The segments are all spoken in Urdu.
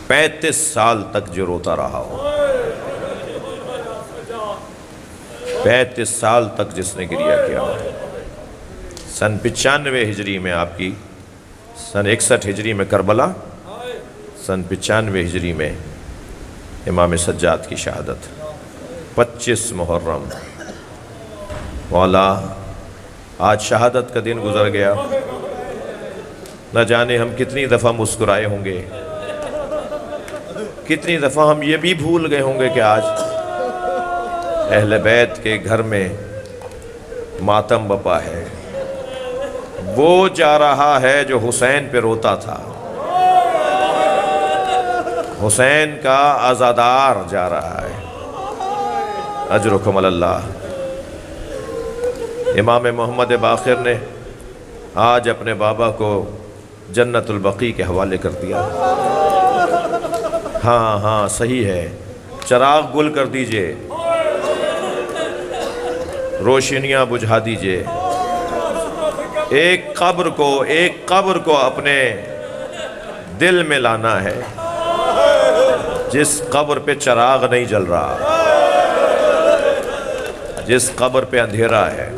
35 سال تک جو روتا رہا ہو، 35 سال تک جس نے گریہ کیا ہو۔ سن 95 ہجری میں آپ کی، سن 61 ہجری میں کربلا، سن 95 ہجری میں امام سجاد کی شہادت، 25 محرم۔ مولا آج شہادت کا دن گزر گیا، نہ جانے ہم کتنی دفعہ مسکرائے ہوں گے، کتنی دفعہ ہم یہ بھی بھول گئے ہوں گے کہ آج اہل بیت کے گھر میں ماتم بپا ہے۔ وہ جا رہا ہے جو حسین پہ روتا تھا، حسین کا عزادار جا رہا ہے۔ اجرکم اللہ۔ امام محمد باقر نے آج اپنے بابا کو جنت البقیع کے حوالے کر دیا۔ ہاں صحیح ہے، چراغ گل کر دیجئے، روشنیاں بجھا دیجئے۔ ایک قبر کو اپنے دل میں لانا ہے جس قبر پہ چراغ نہیں جل رہا، جس قبر پہ اندھیرا ہے۔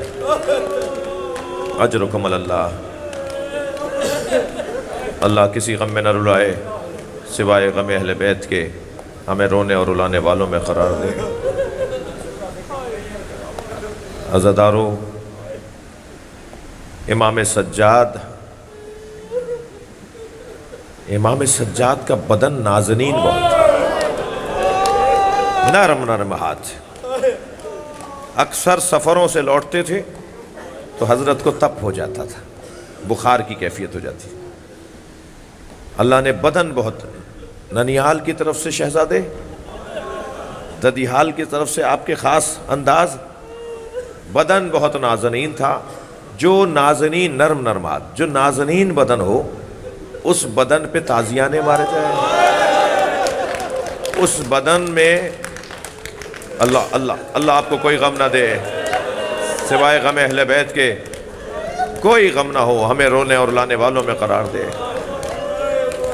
اجرکم اللہ۔ اللہ کسی غم میں نہ رلائے سوائے غم اہل بیت کے، ہمیں رونے اور رلانے والوں میں قرار دے۔ عزادارو، امام سجاد کا بدن نازنین بہت نرم ہاتھ، اکثر سفروں سے لوٹتے تھے تو حضرت کو تپ ہو جاتا تھا، بخار کی کیفیت ہو جاتی۔ اللہ نے بدن بہت، ننیال کی طرف سے شہزادے، ددیحال کی طرف سے آپ کے خاص انداز، بدن بہت نازنین تھا۔ جو نازنین نرمات، جو نازنین بدن ہو، اس بدن پہ تازیانے مارے جائیں، اس بدن میں اللہ آپ کو کوئی غم نہ دے سوائے غم اہل بیت کے، کوئی غم نہ ہو، ہمیں رونے اور لانے والوں میں قرار دے۔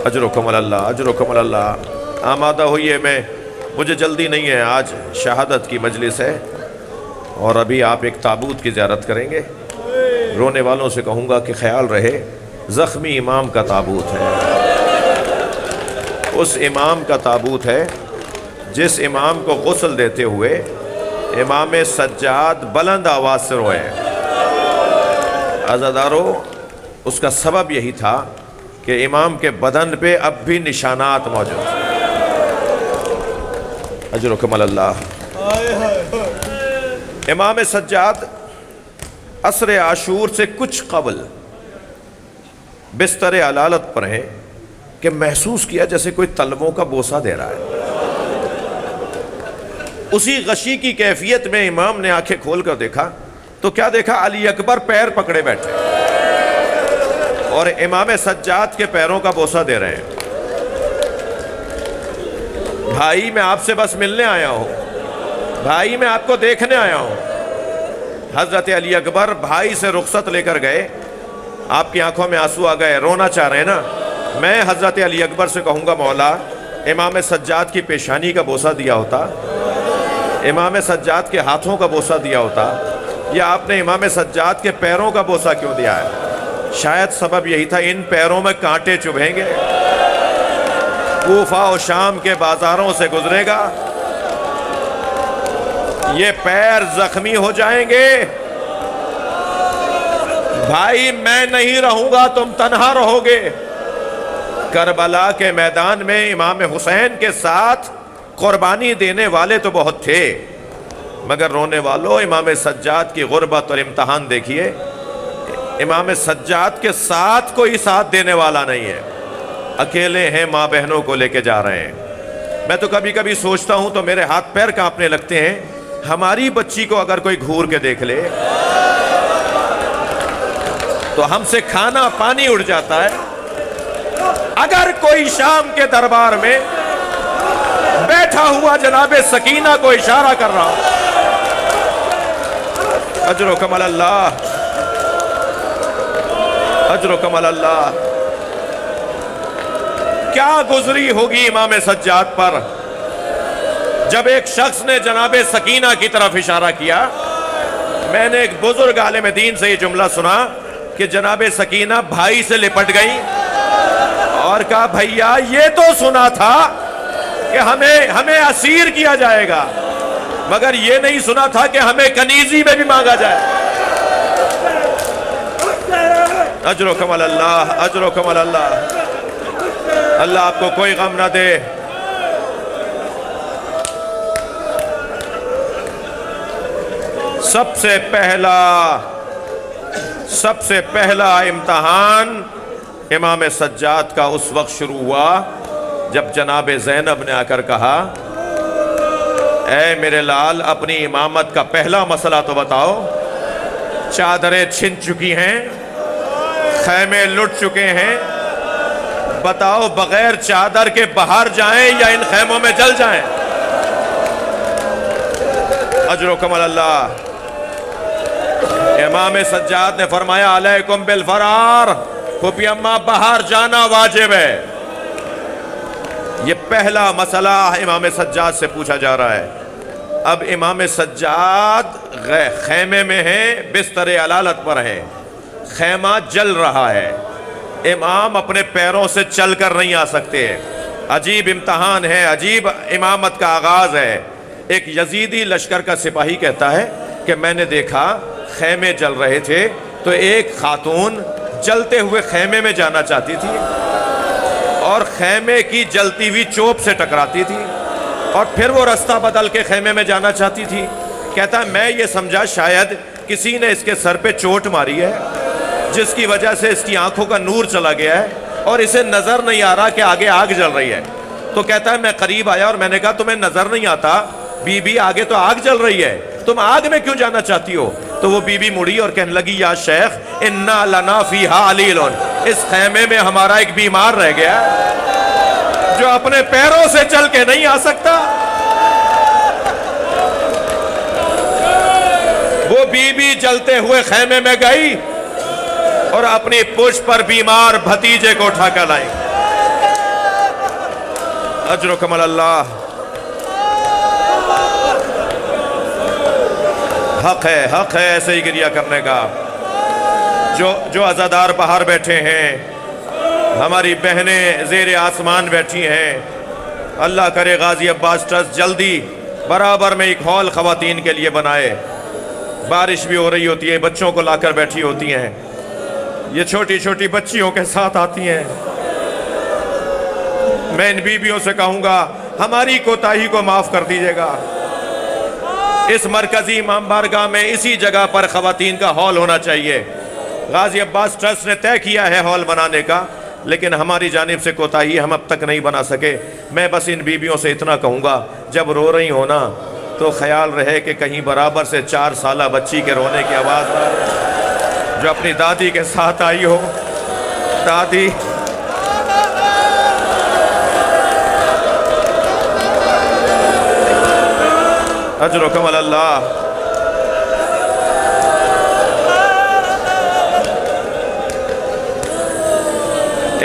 اجرکم اللہ، اجرکم اللہ۔ آمادہ ہوئیے، مجھے جلدی نہیں ہے، آج شہادت کی مجلس ہے اور ابھی آپ ایک تابوت کی زیارت کریں گے۔ رونے والوں سے کہوں گا کہ خیال رہے، زخمی امام کا تابوت ہے، اس امام کا تابوت ہے جس امام کو غسل دیتے ہوئے امام سجاد بلند آواز سے روئے۔ عزادارو، اس کا سبب یہی تھا کہ امام کے بدن پہ اب بھی نشانات موجود ہیں۔ اجرکم اللہ۔ امام سجاد عصر عاشور سے کچھ قبل بستر علالت پر ہیں کہ محسوس کیا جیسے کوئی تلووں کا بوسہ دے رہا ہے۔ اسی غشی کی کیفیت میں امام نے آنکھیں کھول کر دیکھا تو کیا دیکھا؟ علی اکبر پیر پکڑے بیٹھے اور امام سجاد کے پیروں کا بوسہ دے رہے ہیں۔ بھائی میں آپ سے بس ملنے آیا ہوں، بھائی میں آپ کو دیکھنے آیا ہوں۔ حضرت علی اکبر بھائی سے رخصت لے کر گئے، آپ کی آنکھوں میں آنسو آ گئے، رونا چاہ رہے ہیں نا۔ میں حضرت علی اکبر سے کہوں گا، مولا امام سجاد کی پیشانی کا بوسہ دیا ہوتا، امام سجاد کے ہاتھوں کا بوسہ دیا ہوتا، یا آپ نے امام سجاد کے پیروں کا بوسہ کیوں دیا ہے؟ شاید سبب یہی تھا، ان پیروں میں کانٹے چبھیں گے، کوفہ و شام کے بازاروں سے گزرے گا، یہ پیر زخمی ہو جائیں گے۔ بھائی میں نہیں رہوں گا، تم تنہا رہو گے۔ کربلا کے میدان میں امام حسین کے ساتھ قربانی دینے والے تو بہت تھے، مگر رونے والوں امام سجاد کی غربت اور امتحان دیکھیے۔ امام سجاد کے ساتھ کوئی ساتھ دینے والا نہیں ہے، اکیلے ہیں، ماں بہنوں کو لے کے جا رہے ہیں۔ میں تو کبھی کبھی سوچتا ہوں تو میرے ہاتھ پیر کانپنے لگتے ہیں، ہماری بچی کو اگر کوئی گھور کے دیکھ لے تو ہم سے کھانا پانی اڑ جاتا ہے۔ اگر کوئی شام کے دربار میں بیٹھا ہوا جناب سکینہ کو اشارہ کر رہا، اجرکم اللہ، اجرکم اللہ۔ کیا گزری ہوگی امام سجاد پر جب ایک شخص نے جناب سکینہ کی طرف اشارہ کیا. میں نے ایک بزرگ عالم دین سے یہ جملہ سنا کہ جناب سکینہ بھائی سے لپٹ گئی اور کہا بھیا یہ تو سنا تھا کہ ہمیں اسیر کیا جائے گا، مگر یہ نہیں سنا تھا کہ ہمیں کنیزی میں بھی مانگا جائے. اجرکم اللہ، اجرکم اللہ. اللہ آپ کو کوئی غم نہ دے. سب سے پہلا امتحان امام سجاد کا اس وقت شروع ہوا جب جناب زینب نے آ کر کہا اے میرے لال اپنی امامت کا پہلا مسئلہ تو بتاؤ. چادریں چھن چکی ہیں، خیمے لٹ چکے ہیں، بتاؤ بغیر چادر کے باہر جائیں یا ان خیموں میں جل جائیں؟ اجرکم اللہ. امام سجاد نے فرمایا علیکم بالفرار، پھوپھی اماں باہر جانا واجب ہے. یہ پہلا مسئلہ امام سجاد سے پوچھا جا رہا ہے. اب امام سجاد خیمے میں ہیں، بستر علالت پر ہیں، خیمہ جل رہا ہے، امام اپنے پیروں سے چل کر نہیں آ سکتے. عجیب امتحان ہے، عجیب امامت کا آغاز ہے. ایک یزیدی لشکر کا سپاہی کہتا ہے کہ میں نے دیکھا خیمے جل رہے تھے تو ایک خاتون جلتے ہوئے خیمے میں جانا چاہتی تھی اور خیمے کی جلتی ہوئی چوب سے ٹکراتی تھی اور پھر وہ رستہ بدل کے خیمے میں جانا چاہتی تھی. کہتا ہے میں یہ سمجھا شاید کسی نے اس کے سر پہ چوٹ ماری ہے جس کی وجہ سے اس کی آنکھوں کا نور چلا گیا ہے اور اسے نظر نہیں آ رہا کہ آگے آگ جل رہی ہے. تو کہتا ہے میں قریب آیا اور میں نے کہا تمہیں نظر نہیں آتا بی بی آگے تو آگ جل رہی ہے، تم آگ میں کیوں جانا چاہتی ہو؟ تو وہ بی بی مڑی اور کہنے لگی یا شیخ انا لنا فیہا علیل، اس خیمے میں ہمارا ایک بیمار رہ گیا جو اپنے پیروں سے چل کے نہیں آ سکتا. وہ بی بی جلتے ہوئے خیمے میں گئی اور اپنی پشت پر بیمار بھتیجے کو اٹھا کر لائی. اجرکم اللہ. حق ہے ایسے ہی گریہ کرنے کا. جو عزادار باہر بیٹھے ہیں، ہماری بہنیں زیر آسمان بیٹھی ہیں، اللہ کرے غازی عباس ٹرسٹ جلدی برابر میں ایک ہال خواتین کے لیے بنائے. بارش بھی ہو رہی ہوتی ہے، بچوں کو لا کر بیٹھی ہوتی ہیں، یہ چھوٹی چھوٹی بچیوں کے ساتھ آتی ہیں. میں ان بیویوں سے کہوں گا ہماری کوتاہی کو معاف کر دیجیے گا. اس مرکزی امام بارگاہ میں اسی جگہ پر خواتین کا ہال ہونا چاہیے. غازی عباس ٹرسٹ نے طے کیا ہے ہال بنانے کا، لیکن ہماری جانب سے کوتاہی ہم اب تک نہیں بنا سکے. میں بس ان بیویوں سے اتنا کہوں گا جب رو رہی ہونا تو خیال رہے کہ کہیں برابر سے 4 سالہ بچی کے رونے کی آواز نہ آئے جو اپنی دادی کے ساتھ آئی ہو. دادی اجرکم اللہ.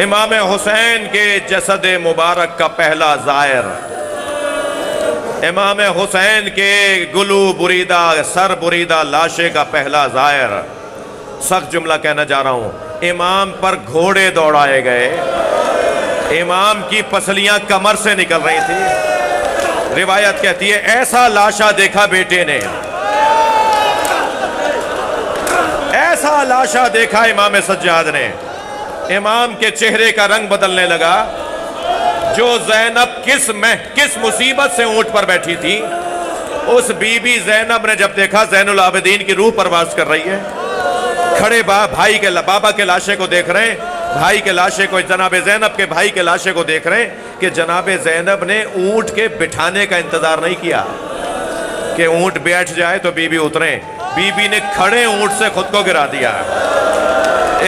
امام حسین کے جسد مبارک کا پہلا زائر، امام حسین کے گلو بریدہ سر بریدہ لاشے کا پہلا زائر. سخت جملہ کہنا جا رہا ہوں. امام پر گھوڑے دوڑائے گئے، امام کی پسلیاں کمر سے نکل رہی تھی. روایت کہتی ہے ایسا لاشا دیکھا بیٹے نے، ایسا لاشا دیکھا امام سجاد نے. امام کے چہرے کا رنگ بدلنے لگا. جو زینب کس مصیبت سے اونٹ پر بیٹھی تھی، اس بی بی زینب نے جب دیکھا زین العابدین کی روح پرواز کر رہی ہے، کھڑے بابا کے لاشے کو دیکھ رہے ہیں، بھائی کے لاشے کو، جناب زینب کے بھائی کے لاشے کو دیکھ رہے ہیں کہ جناب زینب نے اونٹ کے بٹھانے کا انتظار نہیں کیا کہ اونٹ بیٹھ جائے تو بی بی اتریں. بی بی نے کھڑے اونٹ سے خود کو گرا دیا.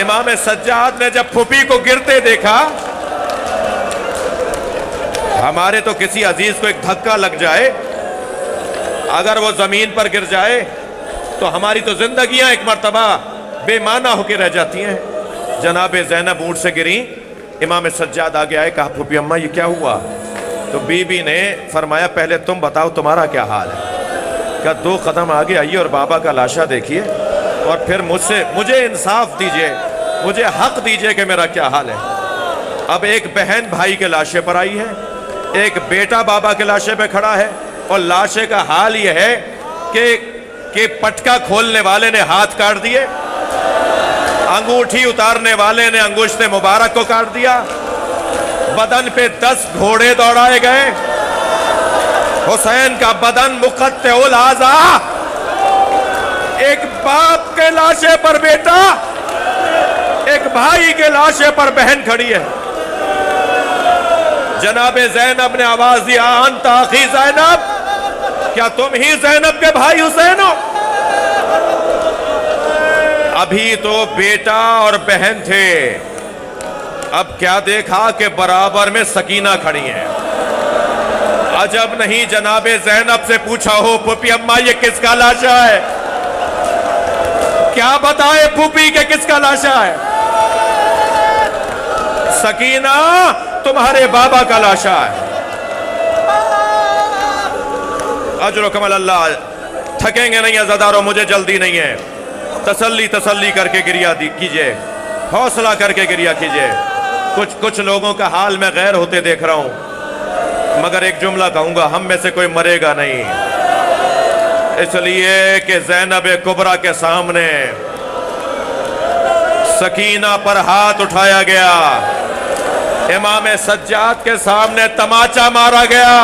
امام سجاد نے جب پھوپھی کو گرتے دیکھا، ہمارے تو کسی عزیز کو ایک دھکا لگ جائے، اگر وہ زمین پر گر جائے تو ہماری تو زندگیاں ایک مرتبہ بے معنی ہو کے رہ جاتی ہیں. جناب زینب اونٹ سے گری، امام سجاد آگے آئے، کہا پھوپھی اماں یہ کیا ہوا؟ تو بی بی نے فرمایا پہلے تم بتاؤ تمہارا کیا حال ہے؟ کہا 2 قدم آگے آئیے اور بابا کا لاشا دیکھیے اور پھر مجھے انصاف دیجئے، مجھے حق دیجئے کہ میرا کیا حال ہے۔ اب ایک بہن بھائی کے لاشے پر آئی ہے، ایک بیٹا بابا کے لاشے پہ کھڑا ہے، اور لاشے کا حال یہ ہے کہ پٹکا کھولنے والے نے ہاتھ کاٹ دیے، انگوٹھی اتارنے والے نے انگشت مبارک کو کاٹ دیا، بدن پہ 10 گھوڑے دوڑائے گئے، حسین کا بدن مقطع الاعضاء، ایک باپ کے لاشے پر بیٹا، ایک بھائی کے لاشے پر بہن کھڑی ہے۔ جناب زینب نے آواز دیا انت اخی زینب، کیا تم ہی زینب کے بھائی حسین ہو؟ ابھی تو بیٹا اور بہن تھے، اب کیا دیکھا کہ برابر میں سکینہ کھڑی ہیں۔ عجب نہیں جناب زینب سے پوچھا ہو پھوپھی اماں یہ کس کا لاشا ہے؟ کیا بتائے پھوپھی کہ کس کا لاشا ہے؟ سکینہ تمہارے بابا کا لاشا ہے۔ اجرکم اللہ، تھکیں گے نہیں عزادارو، مجھے جلدی نہیں ہے، تسلی کر کے گریہ کیجئے، حوصلہ کر کے گریہ کیجئے۔ کچھ لوگوں کا حال میں غیر ہوتے دیکھ رہا ہوں، مگر ایک جملہ کہوں گا، ہم میں سے کوئی مرے گا نہیں، اس لیے کہ زینب کبریٰ کے سامنے سکینہ پر ہاتھ اٹھایا گیا، امام سجاد کے سامنے تماچا مارا گیا۔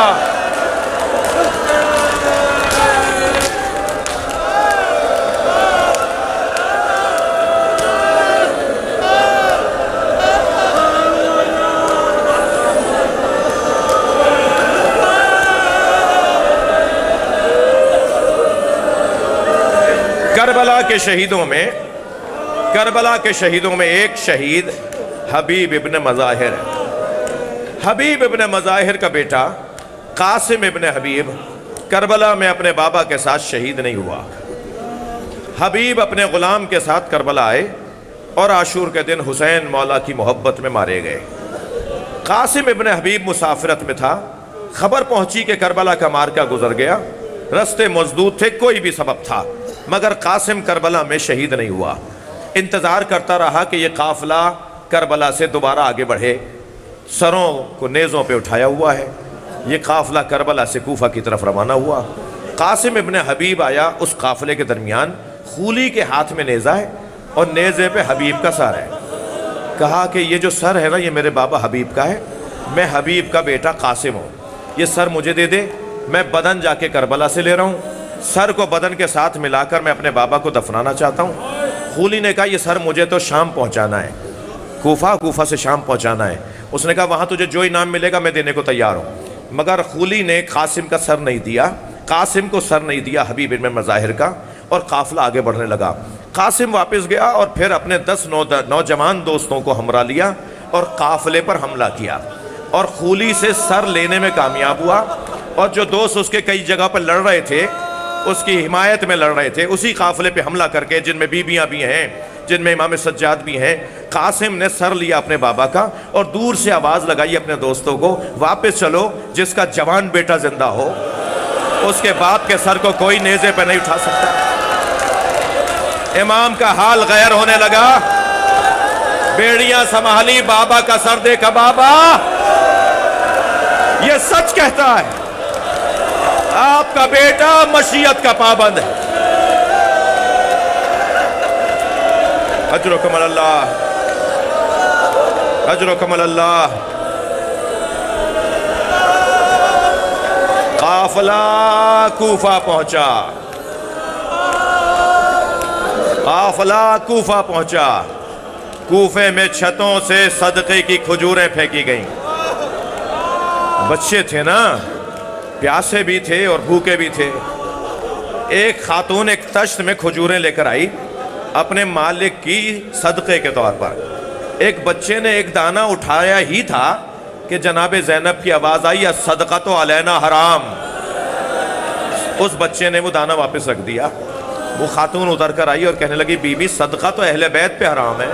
کربلا کے شہیدوں میں ایک شہید حبیب ابن مظاہر ہے۔ حبیب ابن مظاہر کا بیٹا قاسم ابن حبیب کربلا میں اپنے بابا کے ساتھ شہید نہیں ہوا۔ حبیب اپنے غلام کے ساتھ کربلا آئے اور عاشور کے دن حسین مولا کی محبت میں مارے گئے۔ قاسم ابن حبیب مسافرت میں تھا، خبر پہنچی کہ کربلا کا مارکا گزر گیا، رستے مسدود تھے، کوئی بھی سبب تھا، مگر قاسم کربلا میں شہید نہیں ہوا۔ انتظار کرتا رہا کہ یہ قافلہ کربلا سے دوبارہ آگے بڑھے، سروں کو نیزوں پہ اٹھایا ہوا ہے، یہ قافلہ کربلا سے کوفہ کی طرف روانہ ہوا۔ قاسم ابن حبیب آیا، اس قافلے کے درمیان خولی کے ہاتھ میں نیزہ ہے اور نیزے پہ حبیب کا سر ہے۔ کہا کہ یہ جو سر ہے نا یہ میرے بابا حبیب کا ہے، میں حبیب کا بیٹا قاسم ہوں، یہ سر مجھے دے دے، میں بدن جا کے کربلا سے لے رہا ہوں، سر کو بدن کے ساتھ ملا کر میں اپنے بابا کو دفنانا چاہتا ہوں۔ خولی نے کہا یہ سر مجھے تو شام پہنچانا ہے، کوفہ سے شام پہنچانا ہے۔ اس نے کہا وہاں تجھے جو انعام ملے گا میں دینے کو تیار ہوں، مگر خولی نے قاسم کا سر نہیں دیا، قاسم کو سر نہیں دیا حبیب ابن مظاہر کا، اور قافلہ آگے بڑھنے لگا۔ قاسم واپس گیا اور پھر اپنے 10 نوجوان دوستوں کو ہمراہ لیا اور قافلے پر حملہ کیا، اور خولی سے سر لینے میں کامیاب ہوا، اور جو دوست اس کے کئی جگہ پر لڑ رہے تھے، اس کی حمایت میں لڑ رہے تھے، اسی قافلے پہ حملہ کر کے، جن میں بیویاں بھی ہیں، جن میں امام سجاد بھی ہیں، قاسم نے سر لیا اپنے بابا کا اور دور سے آواز لگائی اپنے دوستوں کو، واپس چلو، جس کا جوان بیٹا زندہ ہو اس کے باپ کے سر کو کوئی نیزے پہ نہیں اٹھا سکتا۔ امام کا حال غیر ہونے لگا، بیڑیاں سنبھالی، بابا کا سر دیکھا، بابا یہ سچ کہتا ہے، آپ کا بیٹا مشیت کا پابند ہے۔ اجرکم اللہ، اجرکم اللہ۔ قافلہ کوفہ پہنچا، قافلہ کوفہ پہنچا، کوفے میں چھتوں سے صدقے کی کھجوریں پھینکی گئیں۔ بچے تھے نا، پیاسے بھی تھے اور بھوکے بھی تھے۔ ایک خاتون ایک تشت میں کھجوریں لے کر آئی اپنے مالک کی صدقے کے طور پر۔ ایک بچے نے ایک دانہ اٹھایا ہی تھا کہ جناب زینب کی آواز آئی الصدقۃ علینا حرام۔ اس بچے نے وہ دانہ واپس رکھ دیا۔ وہ خاتون اتر کر آئی اور کہنے لگی بی بی صدقہ تو اہل بیت پہ حرام ہے،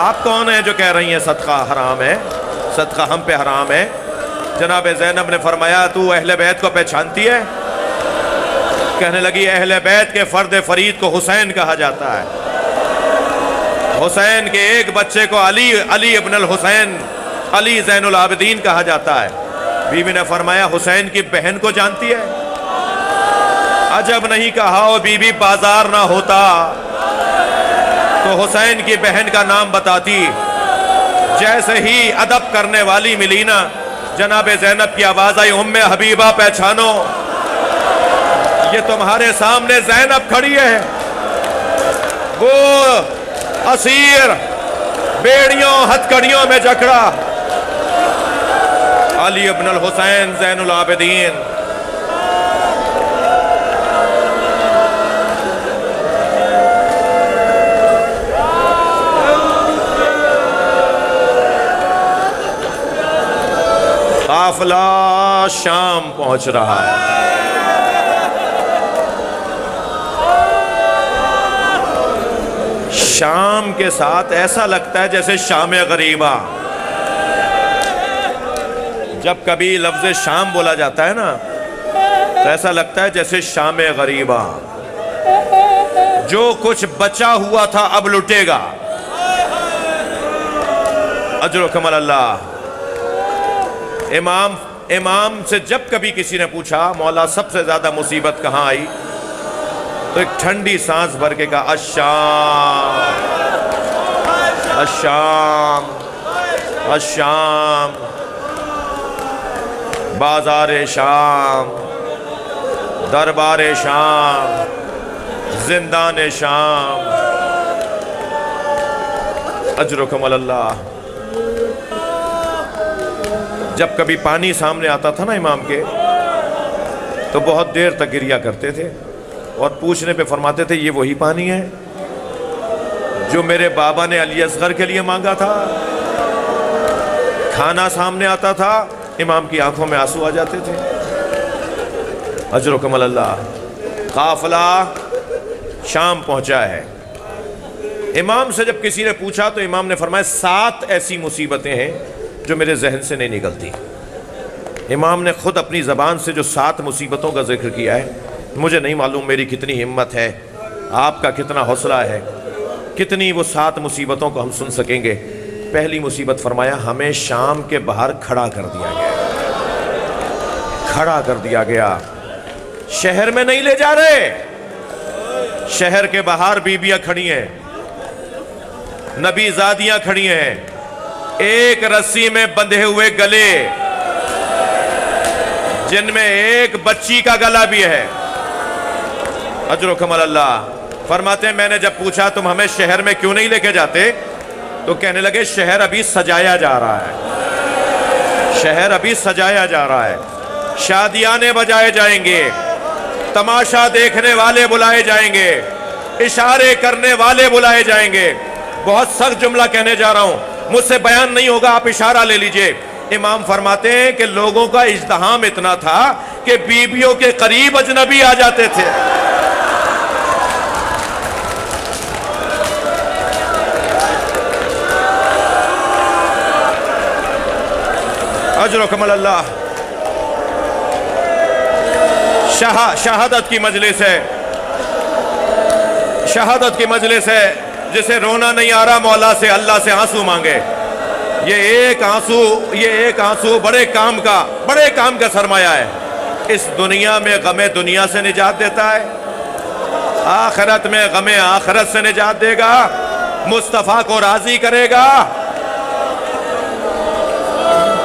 آپ کون ہیں جو کہہ رہی ہیں صدقہ حرام ہے، صدقہ ہم پہ حرام ہے؟ جناب زینب نے فرمایا تو اہل بیت کو پہچانتی ہے؟ کہنے لگی اہل بیت کے فرد فرید کو حسین کہا جاتا ہے، حسین کے ایک بچے کو علی ابن الحسین، علی زین العابدین کہا جاتا ہے۔ بیوی نے فرمایا حسین کی بہن کو جانتی ہے؟ عجب نہیں کہا وہ بیوی بازار نہ ہوتا تو حسین کی بہن کا نام بتاتی۔ جیسے ہی ادب کرنے والی ملی نا، جناب زینب کی آواز آئی ام حبیبہ پہچانو، یہ تمہارے سامنے زینب کھڑی ہے، وہ اسیر بیڑیوں ہتھکڑیوں میں جکڑا علی ابن الحسین زین العابدین۔ قافلہ شام پہنچ رہا ہے۔ شام کے ساتھ ایسا لگتا ہے جیسے شام غریبہ۔ جب کبھی لفظ شام بولا جاتا ہے نا تو ایسا لگتا ہے جیسے شام غریبہ، جو کچھ بچا ہوا تھا اب لٹے گا۔ اجرکم اللہ۔ امام سے جب کبھی کسی نے پوچھا مولا سب سے زیادہ مصیبت کہاں آئی، تو ایک ٹھنڈی سانس بھر کے کہا الشام، الشام، الشام، بازار شام، دربار شام، زندان شام۔ اجرکم اللہ۔ جب کبھی پانی سامنے آتا تھا نا امام کے تو بہت دیر تک گریا کرتے تھے اور پوچھنے پہ فرماتے تھے یہ وہی پانی ہے جو میرے بابا نے علی اصغر کے لیے مانگا تھا؟ کھانا سامنے آتا تھا امام کی آنکھوں میں آنسو آ جاتے تھے۔ اجرکم اللہ۔ قافلہ شام پہنچا ہے۔ امام سے جب کسی نے پوچھا تو امام نے فرمایا 7 ایسی مصیبتیں ہیں جو میرے ذہن سے نہیں نکلتی۔ امام نے خود اپنی زبان سے جو 7 مصیبتوں کا ذکر کیا ہے، مجھے نہیں معلوم میری کتنی ہمت ہے، آپ کا کتنا حوصلہ ہے، کتنی وہ 7 مصیبتوں کو ہم سن سکیں گے۔ پہلی مصیبت فرمایا ہمیں شام کے باہر کھڑا کر دیا گیا، کھڑا کر دیا گیا۔ شہر میں نہیں لے جا رہے، شہر کے باہر بیبیاں کھڑی ہیں، نبی زادیاں کھڑی ہیں، ایک رسی میں بندھے ہوئے گلے، جن میں ایک بچی کا گلا بھی ہے۔ اجرکم اللہ۔ فرماتے ہیں میں نے جب پوچھا تم ہمیں شہر میں کیوں نہیں لے کے جاتے، تو کہنے لگے شہر ابھی سجایا جا رہا ہے، شہر ابھی سجایا جا رہا ہے، شادیانے بجائے جائیں گے، تماشا دیکھنے والے بلائے جائیں گے، اشارے کرنے والے بلائے جائیں گے۔ بہت سخت جملہ کہنے جا رہا ہوں، مجھ سے بیان نہیں ہوگا، آپ اشارہ لے لیجئے۔ امام فرماتے ہیں کہ لوگوں کا ازدحام اتنا تھا کہ بیویوں کے قریب اجنبی آ جاتے تھے۔ اجرکم اللہ۔ شہادت کی مجلس ہے، شہادت کی مجلس ہے، جسے رونا نہیں آ رہا مولا سے اللہ سے آنسو مانگے۔ یہ ایک آنسو بڑے کام کا سرمایہ ہے۔ اس دنیا میں غم دنیا سے نجات دیتا ہے، آخرت میں غم آخرت سے نجات دے گا، مصطفیٰ کو راضی کرے گا۔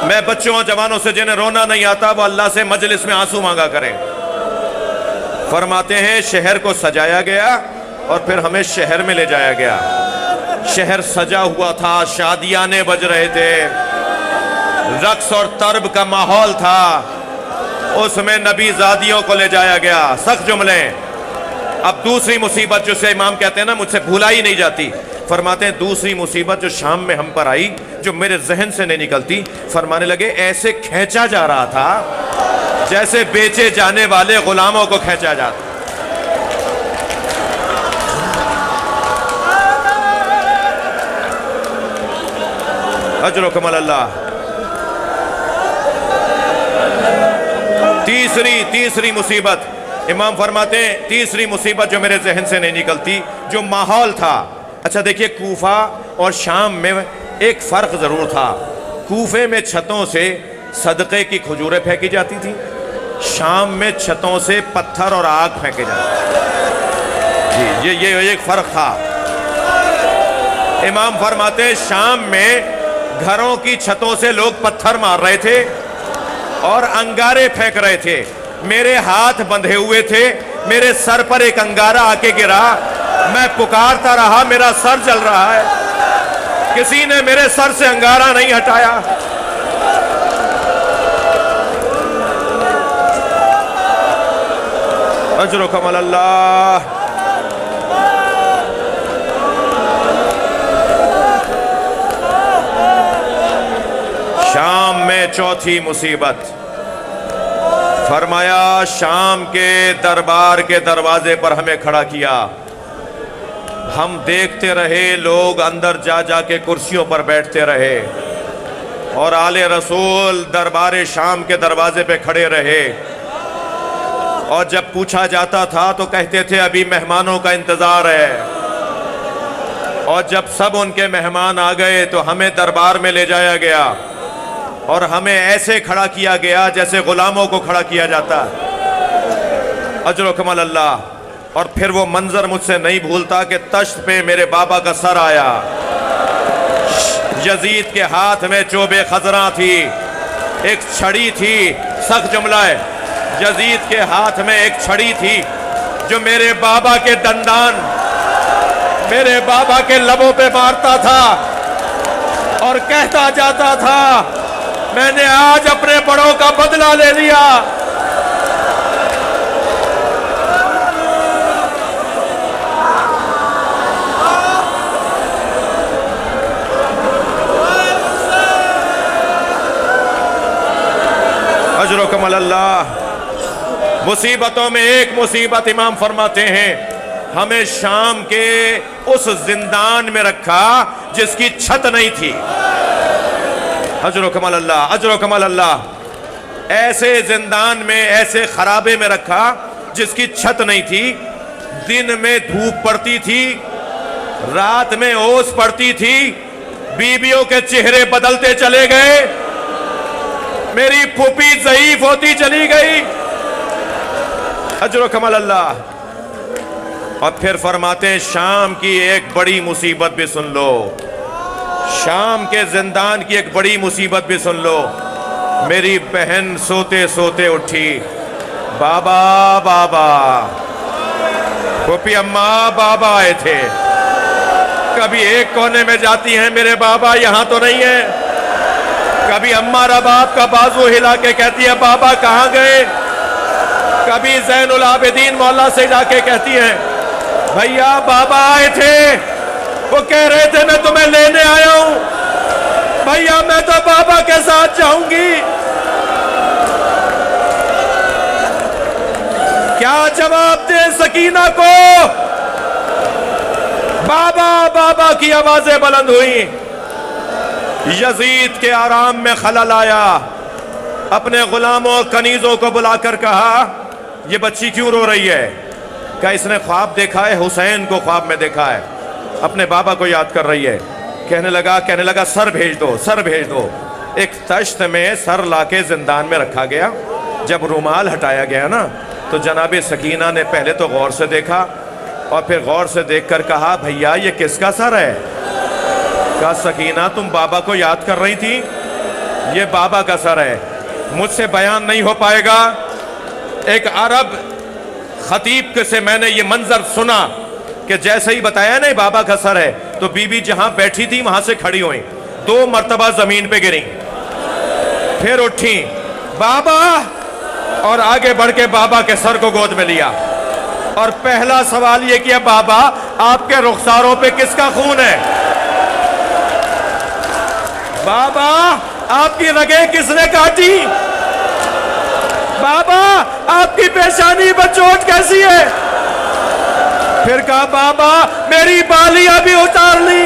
میں بچوں اور جوانوں سے جنہیں رونا نہیں آتا وہ اللہ سے مجلس میں آنسو مانگا کریں۔ فرماتے ہیں شہر کو سجایا گیا اور پھر ہمیں شہر میں لے جایا گیا۔ شہر سجا ہوا تھا، شادیانے بج رہے تھے، رقص اور طرب کا ماحول تھا، اس میں نبی زادیوں کو لے جایا گیا۔ سخت جملے۔ اب دوسری مصیبت جو سے امام کہتے ہیں نا مجھ سے بھولا ہی نہیں جاتی، فرماتے ہیں دوسری مصیبت جو شام میں ہم پر آئی جو میرے ذہن سے نہیں نکلتی، فرمانے لگے ایسے کھینچا جا رہا تھا جیسے بیچے جانے والے غلاموں کو کھینچا جاتا۔ اجرکم اللہ۔ تیسری مصیبت، امام فرماتے ہیں تیسری مصیبت جو میرے ذہن سے نہیں نکلتی، جو ماحول تھا۔ اچھا دیکھیے، کوفہ اور شام میں ایک فرق ضرور تھا۔ کوفے میں چھتوں سے صدقے کی کھجوریں پھینکی جاتی تھی، شام میں چھتوں سے پتھر اور آگ پھینکے جاتے جی، یہ ایک فرق تھا۔ امام فرماتے ہیں شام میں گھروں کی چھتوں سے لوگ پتھر مار رہے تھے اور انگارے پھینک رہے تھے۔ میرے ہاتھ بندھے ہوئے تھے، میرے سر پر ایک انگارہ آ کے گرا، میں پکارتا رہا، میرا سر جل رہا ہے، کسی نے میرے سر سے انگارہ نہیں ہٹایا۔ اجرکم اللہ۔ شام میں چوتھی مصیبت، فرمایا شام کے دربار کے دروازے پر ہمیں کھڑا کیا، ہم دیکھتے رہے، لوگ اندر جا جا کے کرسیوں پر بیٹھتے رہے، اور آل رسول دربار شام کے دروازے پہ کھڑے رہے، اور جب پوچھا جاتا تھا تو کہتے تھے ابھی مہمانوں کا انتظار ہے، اور جب سب ان کے مہمان آ گئے تو ہمیں دربار میں لے جایا گیا اور ہمیں ایسے کھڑا کیا گیا جیسے غلاموں کو کھڑا کیا جاتا۔ اجرکم اللہ۔ اور پھر وہ منظر مجھ سے نہیں بھولتا کہ تشت پہ میرے بابا کا سر آیا، یزید کے ہاتھ میں چوبے خضراں تھی، ایک چھڑی تھی، سخت جملہ ہے، یزید کے ہاتھ میں ایک چھڑی تھی جو میرے بابا کے دندان، میرے بابا کے لبوں پہ مارتا تھا اور کہتا جاتا تھا میں نے آج اپنے بڑوں کا بدلہ لے لیا۔ اجرکم اللہ۔ مصیبتوں میں ایک مصیبت امام فرماتے ہیں ہمیں شام کے اس زندان میں رکھا جس کی چھت نہیں تھی۔ اجرکم اللہ، اجرکم اللہ۔ ایسے زندان میں، ایسے خرابے میں رکھا جس کی چھت نہیں تھی، دن میں دھوپ پڑتی تھی، رات میں اوس پڑتی تھی، بیویوں کے چہرے بدلتے چلے گئے، میری پھوپھی ضعیف ہوتی چلی گئی۔ اجرکم اللہ۔ اور پھر فرماتے ہیں شام کی ایک بڑی مصیبت بھی سن لو، شام کے زندان کی ایک بڑی مصیبت بھی سن لو۔ میری بہن سوتے سوتے اٹھی، بابا بابا، پھوپھی اماں بابا آئے تھے، کبھی ایک کونے میں جاتی ہیں میرے بابا یہاں تو نہیں ہے، کبھی اماں رباب کا بازو ہلا کے کہتی ہے بابا کہاں گئے، کبھی زین العابدین مولا سے جا کے کہتی ہیں بھیا بابا آئے تھے، وہ کہہ رہے تھے میں تمہیں لینے آیا ہوں، بھیا میں تو بابا کے ساتھ جاؤں گی۔ کیا جواب دیں سکینہ کو؟ بابا بابا کی آوازیں بلند ہوئی، یزید کے آرام میں خلل آیا، اپنے غلاموں اور کنیزوں کو بلا کر کہا یہ بچی کیوں رو رہی ہے؟ کہا اس نے خواب دیکھا ہے، حسین کو خواب میں دیکھا ہے، اپنے بابا کو یاد کر رہی ہے۔ کہنے لگا سر بھیج دو، سر بھیج دو۔ ایک تشت میں سر لا کے زندان میں رکھا گیا، جب رومال ہٹایا گیا نا تو جناب سکینہ نے پہلے تو غور سے دیکھا اور پھر غور سے دیکھ کر کہا بھیا یہ کس کا سر ہے؟ کہا سکینہ تم بابا کو یاد کر رہی تھی، یہ بابا کا سر ہے، مجھ سے بیان نہیں ہو پائے گا۔ ایک عرب خطیب سے میں نے یہ منظر سنا کہ جیسے ہی بتایا نہیں بابا کا سر ہے تو بی بی جہاں بیٹھی تھی وہاں سے کھڑی ہوئیں، 2 مرتبہ زمین پہ گریں، پھر اٹھیں بابا، اور آگے بڑھ کے بابا کے سر کو گود میں لیا اور پہلا سوال یہ کیا بابا آپ کے رخساروں پہ کس کا خون ہے؟ بابا آپ کی رگیں کس نے کاٹی؟ بابا آپ کی پیشانی پر چوٹ کیسی ہے؟ پھر کہا بابا میری بالیاں بھی اتار لی،